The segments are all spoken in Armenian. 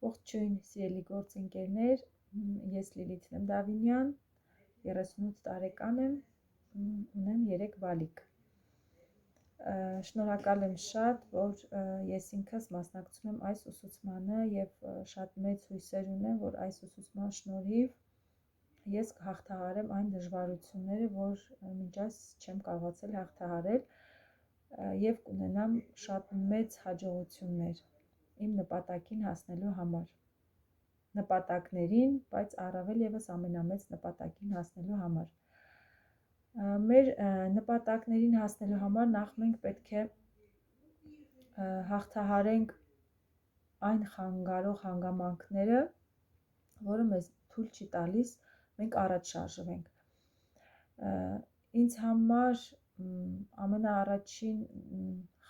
Ողջույն սիրելի գործընկերներ, ես Լիլիթ Նմդավինյան, 38 տարեկան եմ, ունեմ 3 բալիկ։ Շնորհակալ եմ շատ, որ ես ինքս մասնակցում եմ այս ուսուցմանը եւ շատ մեծ հույսեր ունեմ, որ այս ուսուցման շնորհիվ ես կհաղթահարեմ այն դժվարությունները, որ մինչ այս չեմ կարողացել հաղթահարել եւ կունենամ շատ մեծ հաջողություններ իմ նպատակին հասնելու համար, նպատակներին, բայց առավել եւս ամենամեծ նպատակին հասնելու համար։ Մեր նպատակներին հասնելու համար նախ մենք պետք է հաղթահարենք այն խանգարող հանգամանքները, որը մեզ թույլ չի տալիս մենք առաջ շարժվենք։ Ինձ համար ամենաառաջին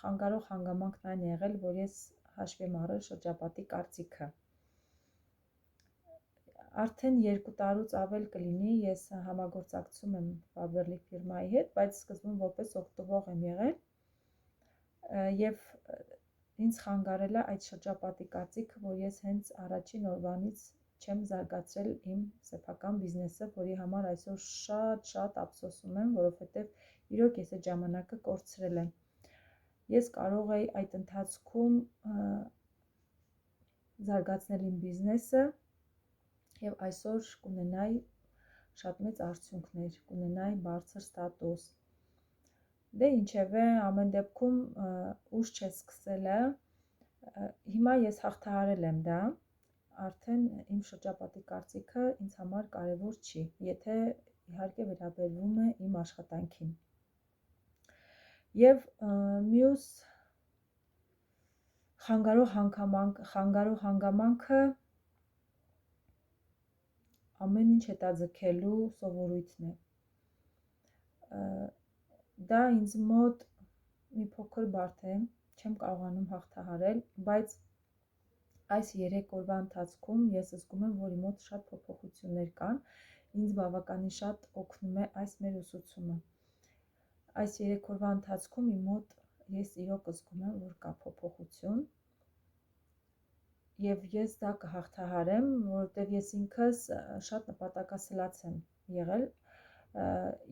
խանգարող հանգամանքն այն է եղել, որ ես հաշվի եմ առել շրջապատի կարծիքը։ Արդեն 2 տարուց ավել կլինի, ես համագործակցում եմ Faberlic ֆիրմայի հետ, բայց սկզբում որպես օգտվող եմ եղել եւ ինձ խանգարել է այդ շրջապատի կարծիքը, որ ես հենց առաջին օրվանից չեմ զարգացրել իմ սեփական բիզնեսը, որի համար այսօր շատ ափսոսում եմ, որովհետեւ իրոք ես այդ ժամանակը կորցրել եմ։ Ես կարող էի այդ ընթացքում զարգացնել իմ բիզնեսը եւ այսօր կունենայի շատ մեծ արդյունքներ, կունենայի բարձր ստատուս։ Դե ինչևէ, ամեն դեպքում ուշ չէ սկսելը։ Հիմա ես հաղթահարել եմ դա, արդեն իմ շրջապատի կարծիքը ինձ համար կարևոր չի, եթե իհարկե վերաբերվում է իմ աշխատանքին։ Եվ մյուս խանգարող հանգամանքը ամեն ինչ հետաձգելու սովորույթն է։ Դա ինձ մոտ մի փոքր բարդ է, չեմ կարողանում հաղթահարել, բայց այս 3 օրվա ընթացքում ես զգում եմ, որ իմ մոտ շատ փոփոխություններ կան, ինձ բավականին շատ օգնում է այս մեր ուսուցումը։ Այս 3 օրվա ընթացքում իմ մոտ ես իրոք զգում եմ, որ կա փոփոխություն եւ ես դա կհաղթահարեմ, որովհետեւ ես ինքս շատ նպատակասլաց եմ եղել,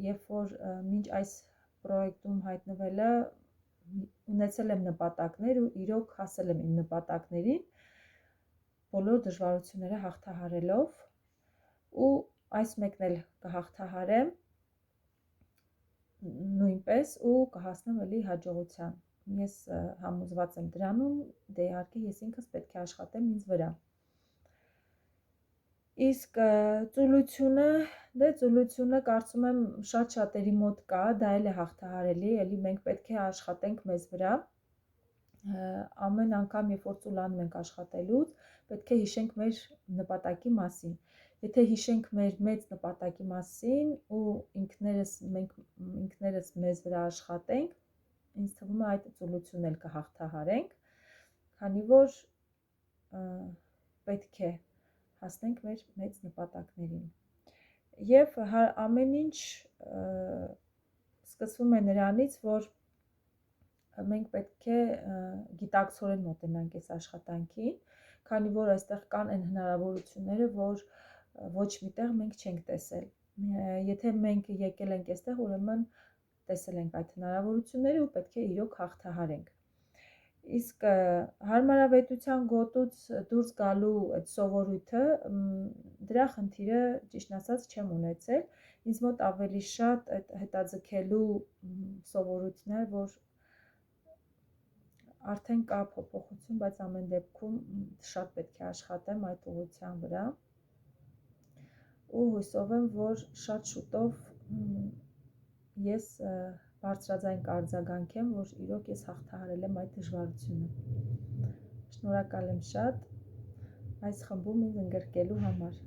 երբ որ մինչ այս պրոյեկտում հայտնվելը ունեցել եմ նպատակներ ու իրոք հասել եմ իմ նպատակներին, բոլոր դժվարությունները հաղթահարելով ու այս մեկն էլ կհաղթահարեմ նույնպես ու կհասնեմ էլի հաջողության։ Ես համոզված եմ դրանում, դե իհարկե ես ինքս պետք է աշխատեմ ինձ վրա։ Իսկ ծուլությունը կարծում եմ շատերի մոտ կա, դա էլ է հաղթահարելի, էլի մենք պետք է աշխատենք մեզ վրա։ Ամեն անգամ, երբ որ ծուլանում ենք աշխատելուց, պետք է հիշենք մեր նպատակի մասին։ Եթե հիշենք մեր մեծ նպատակի մասին ու մենք ինքներս մեզ վրա աշխատենք, ինձ թվում է այդ ծուլությունն էլ կհաղթահարենք, քանի որ պետք է հասնենք մեր մեծ նպատակներին։ Եվ ամեն ինչ սկսվում է նրանից, որ մենք պետք է գիտակցորեն մոտենանք այս աշխատանքին, քանի որ այստեղ կան այն հնարավորությունները, որ ոչ միտեղ մենք չենք տեսել։ Եթե մենք եկել ենք այստեղ, ուրեմն տեսել ենք այդ հնարավորությունները ու պետք է իրոք հաղթահարենք։ Իսկ հարմարավետության գոտուց դուրս գալու այդ սովորույթը, դրա խնդիրը ճիշտն ասած չեմ ունեցել, ինձ մոտ ավելի շատ այդ հետաձգելու սովորույթն է, որ արդեն կա փոփոխություն, բայց ամեն դեպքում շատ պետք է աշխատեմ այդ ուղղության վրա ու հուսով եմ, որ շատ շուտով ես բարձրաձայն կարձագանքեմ, որ իրոք ես հաղթահարել եմ այդ դժվարությունը։ Շնորհակալ եմ շատ այս խմբում ինձ ընդգրկելու համար։